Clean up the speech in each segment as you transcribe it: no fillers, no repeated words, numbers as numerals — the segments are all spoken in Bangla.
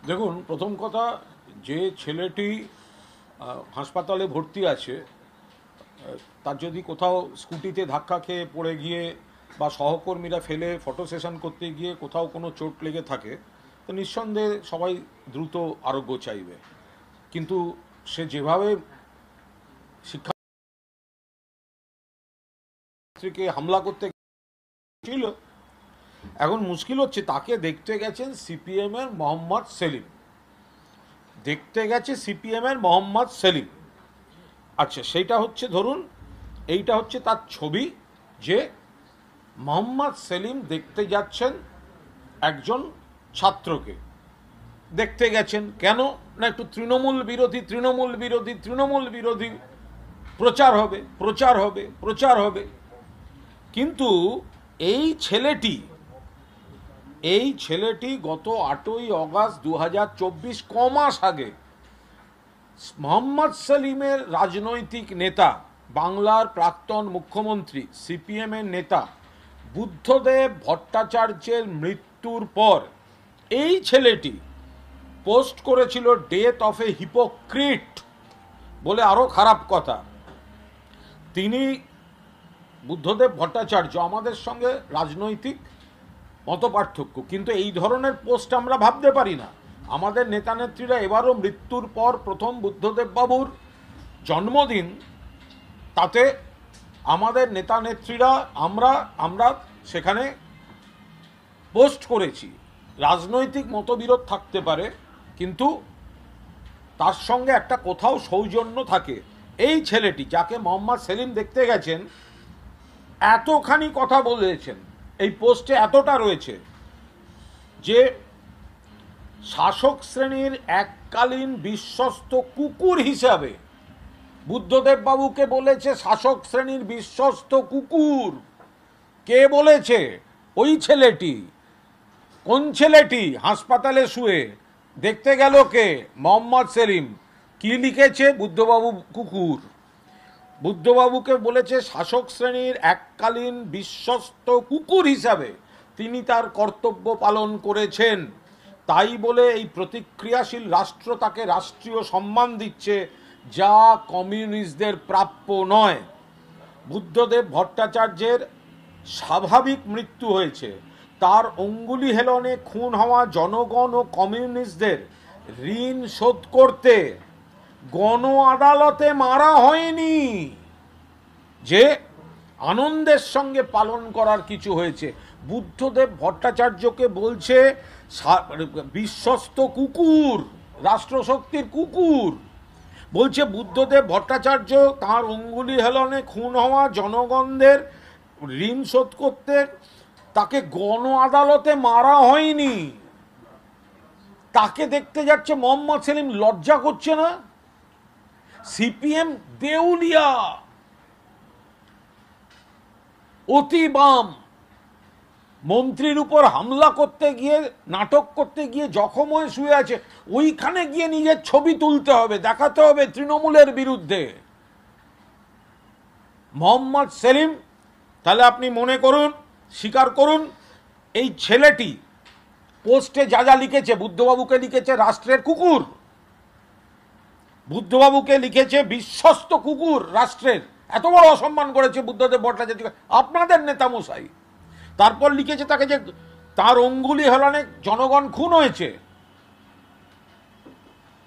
দেখুন, প্রথম কথা, যে ছেলেটি হাসপাতালে ভর্তি আছে তার যদি কোথাও স্কুটিতে ধাক্কা খেয়ে পড়ে গিয়ে বা সহকর্মীরা ফেলে ফটো সেশন করতে গিয়ে কোথাও কোনো চোট লেগে থাকে, তো নিঃসন্দেহে সবাই দ্রুত আরোগ্য চাইবে। কিন্তু সে যেভাবে শিক্ষার্থীকে হামলা করতে ছিল, এখন মুশকিল হচ্ছে তাকে দেখতে গেছেন সিপিএম এর মোহাম্মদ সেলিম, আচ্ছা, সেইটা হচ্ছে, ধরুন এইটা হচ্ছে তার ছবি, যে মোহাম্মদ সেলিম দেখতে যাচ্ছেন একজন ছাত্রকে, দেখতে গেছেন কেন না, একটু তৃণমূল বিরোধী প্রচার হবে। কিন্তু এই ছেলেটি গত 8ই অগাস্ট 2024, কমাস আগে, মোহাম্মদ সেলিমের রাজনৈতিক নেতা, বাংলার প্রাক্তন মুখ্যমন্ত্রী, সিপিএম এর নেতা বুদ্ধদেব ভট্টাচার্যের মৃত্যুর পর এই ছেলেটি পোস্ট করেছিল ডেথ অফ এ হিপোক্রিট বলে। আরো খারাপ কথা, তিনি, বুদ্ধদেব ভট্টাচার্য, আমাদের সঙ্গে রাজনৈতিক মতপার্থক্য, কিন্তু এই ধরনের পোস্ট আমরা ভাবতে পারি না। আমাদের নেতা নেত্রীরা এবারও মৃত্যুর পর প্রথম বুদ্ধদেব বাবুর জন্মদিন, তাতে আমাদের নেতা নেত্রীরা আমরা সেখানে পোস্ট করেছি। রাজনৈতিক মতবিরোধ থাকতে পারে, কিন্তু তার সঙ্গে একটা কোথাও সৌজন্য থাকে। এই ছেলেটি, যাকে মোহাম্মদ সেলিম দেখতে গেছেন, এতখানি কথা বলেছেন, এই পোস্টে এতটা রয়েছে যে শাসক শ্রেণীর এককালীন বিশ্বস্ত কুকুর হিসাবে বুদ্ধদেব বাবুকে বলেছে শাসক শ্রেণীর বিশ্বস্ত কুকুর। কে বলেছে? ওই ছেলেটি। কোন ছেলেটি? হাসপাতালে শুয়ে দেখতে গেল কে? মোহাম্মদ সেলিম। কি লিখেছে? বুদ্ধবাবু কুকুর। বুদ্ধবাবুকে বলেছে শাসক শ্রেণীর এককালীন বিশ্বস্ত কুকুর হিসাবে তিনি তার কর্তব্য পালন করেছেন, তাই বলে এই প্রতিক্রিয়াশীল রাষ্ট্র তাকে রাষ্ট্রীয় সম্মান দিচ্ছে, যা কমিউনিস্টদের প্রাপ্য নয়। বুদ্ধদেব ভট্টাচার্যের স্বাভাবিক মৃত্যু হয়েছে, তার অঙ্গুলি হেলনে খুন হওয়া জনগণ ও কমিউনিস্টদের ঋণ শোধ করতে গণ আদালতে মারা হয়নি, যে আনন্দের সঙ্গে পালন করার কিছু হয়েছে। বুদ্ধদেব ভট্টাচার্যকে বলছে বিশ্বস্ত কুকুর, রাষ্ট্রশক্তির কুকুর। বলছে বুদ্ধদেব ভট্টাচার্য তার অঙ্গুলি হেলনে খুন হওয়া জনগণদের ঋণ শোধ করতে তাকে গণ আদালতে মারা হয়নি। তাকে দেখতে যাচ্ছে মোহাম্মদ সেলিম। লজ্জা করছে না? সিপিএম দেউলিয়া, অতি বাম, মন্ত্রীর উপর হামলা করতে গিয়ে, নাটক করতে গিয়ে জখম হয়ে শুয়ে আছে, ওইখানে গিয়ে নিজের ছবি তুলতে হবে, দেখাতে হবে তৃণমূলের বিরুদ্ধে। মোহাম্মদ সেলিম, তাহলে আপনি মনে করুন, স্বীকার করুন, এই ছেলেটি পোস্টে যা যা লিখেছে, বুদ্ধবাবুকে লিখেছে রাষ্ট্রের কুকুর, বুদ্ধবাবুকে লিখেছে বিশ্বস্ত কুকুর রাষ্ট্রের, এত বড় অসম্মান করেছে বুদ্ধদেব ভট্টাচার্য, আপনাদের নেতা মশাই। তারপর লিখেছে তাকে যে তার অঙ্গুলি হেলনে জনগণ খুন হয়েছে,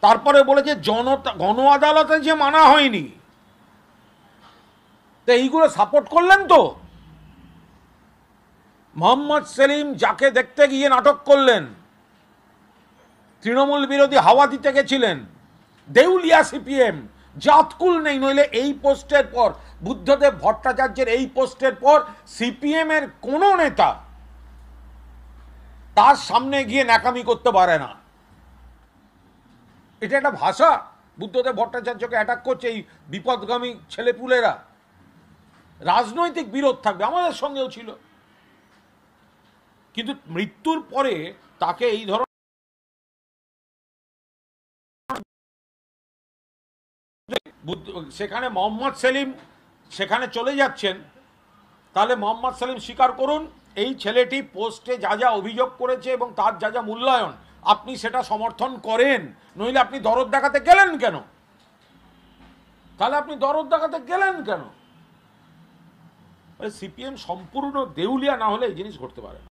তারপরে বলেছে গণ আদালতে যে মানা হয়নি। তো এইগুলো সাপোর্ট করলেন তো? মোহাম্মদ সেলিম, যাকে দেখতে গিয়ে নাটক করলেন, তৃণমূল বিরোধী হাওয়া দিতে গেছিলেন, দেউলিয়া সিপিএম, জাতকুল নেই। নইলে এই পোস্টের পর, বুদ্ধদেব ভট্টাচার্যের এই পোস্টের পর, সিপিএম এর কোন নেতা তার সামনে গিয়ে ন্যাকামি করতে পারে না। এটা একটা ভাষা? বুদ্ধদেব ভট্টাচার্যকে অ্যাটাক করছে এই বিপদগামী ছেলেপুলেরা। রাজনৈতিক বিরোধ থাকবে, আমাদের সঙ্গেও ছিল, কিন্তু মৃত্যুর পরে তাকে এই ধরনের, সেখানে মোহাম্মদ সেলিম সেখানে চলে যাচ্ছেন, তাহলে মোহাম্মদ সেলিম স্বীকার করুন, এই ছেলেটি পোস্টে যা যা অভিযোগ করেছে এবং তার যা যা মূল্যায়ন, আপনি সেটা সমর্থন করেন, নইলে আপনি দরদ দেখাতে গেলেন কেন? তাহলে আপনি দরদ দেখাতে গেলেন কেন? সিপিএম সম্পূর্ণ দেউলিয়া না হলে এই জিনিস ঘটতে পারে না।